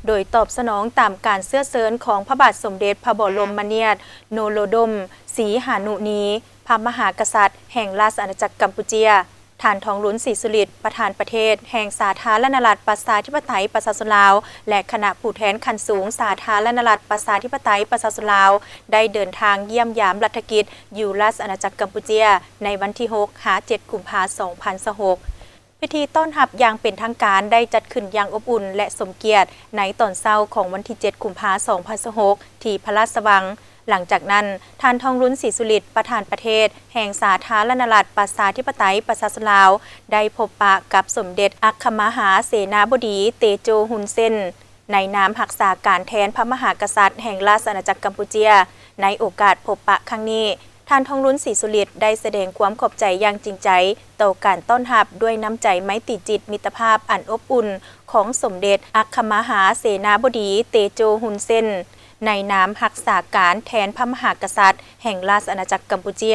โดยตอบสนองตามการเสื้อเสริญของพระบาทสมเด็จพระบรมนาถโนโลดมศรีหานุนีพระมหากษัตริย์แห่งราชอาณาจักรกัมพูชีท่านทองหลุนศรีสุฤทธิ์ประธานประเทศแห่งสาธารณรัฐประชาธิปไตยประชาชนลาวและคณะผู้แทนขั้นสูงสาธารณรัฐประชาธิปไตยประชาชนลาวได้เดินทางเยี่ยมยามรัฐกิจอยู่ราชอาณาจักรกัมพูชีในวันที่6-7 กุมภาพันธ์ 2026พิธีต้อนรับอย่างเป็นทางการได้จัดขึ้นอย่างอบอุ่นและสมเกียรติในตอนเช้าของวันที่7 กุมภาพันธ์ 2026ที่พระราชวังหลังจากนั้นท่านทองหลุนศรีสุฤทธิ์ประธานประเทศแห่งสาธารณรัฐประชาธิปไตยประชาชนลาวได้พบปะกับสมเด็จอัครมหาเสนาบดีเตโจฮุนเซนในนามรักษาการแทนพระมหากษัตริย์แห่งราชอาณาจักรกัมพูชีในโอกาสพบปะครั้งนี้ท่านทองหลุนศรีสุฤทธิ์ได้แสดงความขอบใจอย่างจริงใจต่อการต้อนรับด้วยน้ำใจไมตรีจิตมิตรภาพอันอบอุ่นของสมเด็จอัครมหาเสนาบดีเตโจฮุนเซนในนามรักษาการแทนพระมหากษัตริย์แห่งราชอาณาจักรกัมพูชี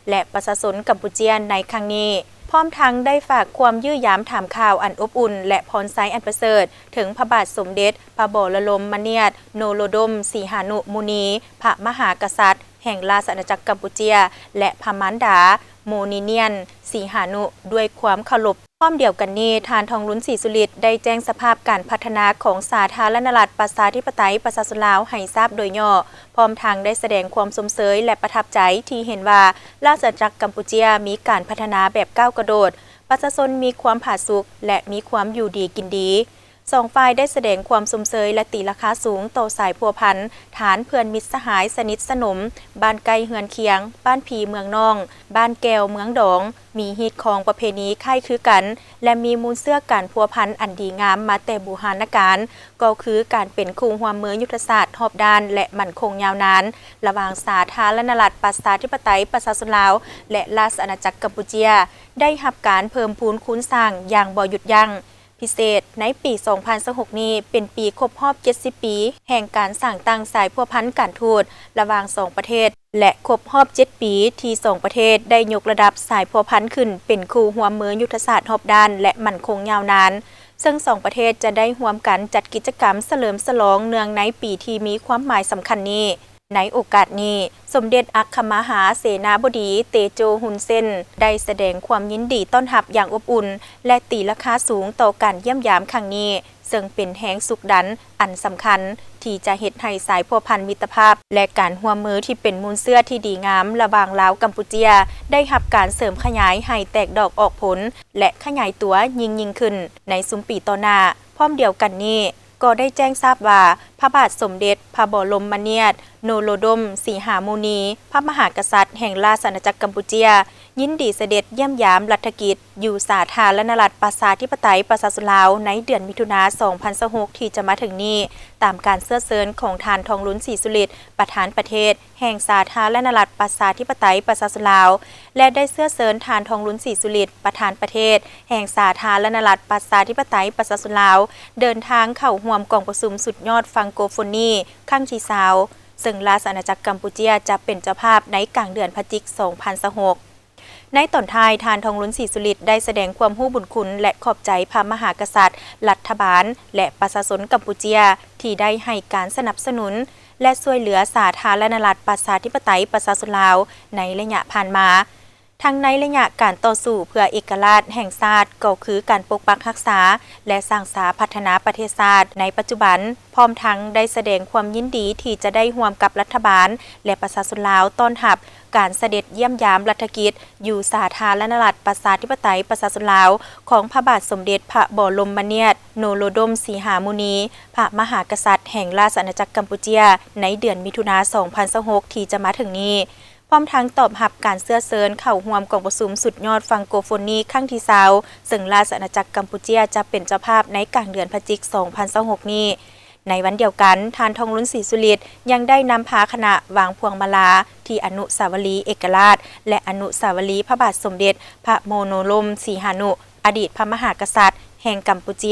และประชาชนกัมพูชีในครั้งนี้พร้อมทั้งได้ฝากความยื้อยามถามข่าวอันอบอุ่นและพรไซอันประเสริฐถึงพระบาทสมเด็จพระบรมนาถโนโลดมศรีหานุมุนีพระมหากษัตริย์แห่งราชอาณาจักรกัมพูชีและพระมารดาโมนิเนียนศรีหานุด้วยความเคารพพร้อมเดียวกันนี้ท่านทองหลุนศรีสุฤทธิ์ได้แจ้งสภาพการพัฒนาของสาธารณรัฐประชาธิปไตยประชาชนลาวให้ทราบโดยย่อพร้อมทางได้แสดงความสมเสยและประทับใจที่เห็นว่าราชอาณาจักรกัมพูชีมีการพัฒนาแบบก้าวกระโดดประชาชนมีความผาสุกและมีความอยู่ดีกินดีสองฝ่ายได้แสดงความสมเสยและตีราคาสูงต่อสายพัวพันฐานเพื่อนมิตรสหายสนิทสนมบ้านไกลเฮือนเคียงบ้านผีเมืองนองบ้านแก้วเมืองดองมีฮิตของประเพณีค่ายคือกันและมีมูลเสื้อการพัวพันอันดีงามมาแต่บูหานการก็คือการเป็นคู่หัวมือยุทธศาสตร์รอบด้านและมั่นคงยาวนานระหว่างสาธารณรัฐประชาธิปไตยประชาชนลาวและราชอาณาจักรกัมพูชีได้รับการเพิ่มพูนคูณสร้างอย่างบ่หยุดยั้งพิเศษในปี 2026 นี้เป็นปีครบรอบ 70 ปีแห่งการสร้างตั้งสายพัวพันการทูตระหว่าง2ประเทศและครบรอบ 7 ปีที่2ประเทศได้ยกระดับสายพัวพันขึ้นเป็นคู่หัวมือยุทธศาสตร์รอบด้านและมั่นคงยาวนานซึ่ง2ประเทศจะได้ร่วมกันจัดกิจกรรมเฉลิมฉลองเนื่องในปีที่มีความหมายสำคัญนี้ในโอกาสนี้สมเด็จอัครมหาเสนาบดีเตโจฮุนเซนได้แสดงความยินดีต้อนรับอย่างอบอุ่นและตีราคาสูงต่อการเยี่ยมยามครั้งนี้ซึ่งเป็นแห่งสุขดันอันสำคัญที่จะเฮ็ดให้สายพัวพันมิตรภาพและการร่วมมือที่เป็นมูลเสื้อที่ดีงามระหว่างลาวกัมพูชีได้รับการเสริมขยายให้แตกดอกออกผลและขยายตัวยิ่งขึ้นในสุมปีต่อหน้าพร้อมเดียวกันนี้ก็ได้แจ้งทราบว่าพระบาทสมเด็จพระบรมนาถโนโลดมศรีหามุนีพระมหากษัตริย์แห่งราชอาณาจักรกัมพูชียินดีเสด็จเยี่ยมยามรัฐกิจอยู่สาธารณรัฐประชาธิปไตยประชาชนลาวในเดือนมิถุนายน 2026 ที่จะมาถึงนี้ตามการเสื้อเสริญของท่านทองหลุนศรีสุฤทธิ์ประธานประเทศแห่งสาธารณรัฐประชาธิปไตยประชาชนลาวและได้เสื้อเสริญท่านทองหลุนศรีสุฤทธิ์ประธานประเทศแห่งสาธารณรัฐประชาธิปไตยประชาชนลาวเดินทางเข้าร่วมกองประชุมสุดยอดฟังโกโฟนีครั้งที่20ซึ่งราชอาณาจักรกัมพูชีจะเป็นเจ้าภาพในกลางเดือนพฤศจิกายน 2026ในตอนท้ายท่านทองหลุนศรีสุฤทธิ์ได้แสดงความรู้บุญคุณและขอบใจพระมหากษัตริย์รัฐบาลและประชาชนกัมพูชีที่ได้ให้การสนับสนุนและช่วยเหลือสาธารณรัฐประชาธิปไตยประชาชนลาวในระยะผ่านมาทั้งในระยะการต่อสู้เพื่อเอกราชแห่งชาติก็คือการปกปักรักษาและสร้างสรรค์พัฒนาประเทศชาติในปัจจุบันพร้อมทั้งได้แสดงความยินดีที่จะได้ร่วมกับรัฐบาลและประชาชนลาวต้อนรับการเสด็จเยี่ยมยามรัฐกิจอยู่สาธารณรัฐประชาธิปไตยประชาชนลาวของพระบาทสมเด็จพระบรมนาถโนโลดมศรีหามุนีพระมหากษัตริย์แห่งราชอาณาจักรกัมพูชีในเดือนมิถุนายน 2026 ที่จะมาถึงนี้พร้อมทั้งตอบรับการเสื้อเสริญเข้าร่วมกองประชุมสุดยอดฟังโกโฟนีครั้งที่20ซึ่งราชอาณาจักรกัมพูชีจะเป็นเจ้าภาพในกลางเดือนพฤศจิกายน 2026 นี้ในวันเดียวกันท่านทองหลุนศรีสุฤทธิ์ยังได้นำพาคณะวางพวงมาลาที่อนุสาวรีย์เอกราชและอนุสาวรีย์พระบาทสมเด็จพระโมโนลมศรีหานุอดีตพระมหากษัตริย์แห่งกัมพูชี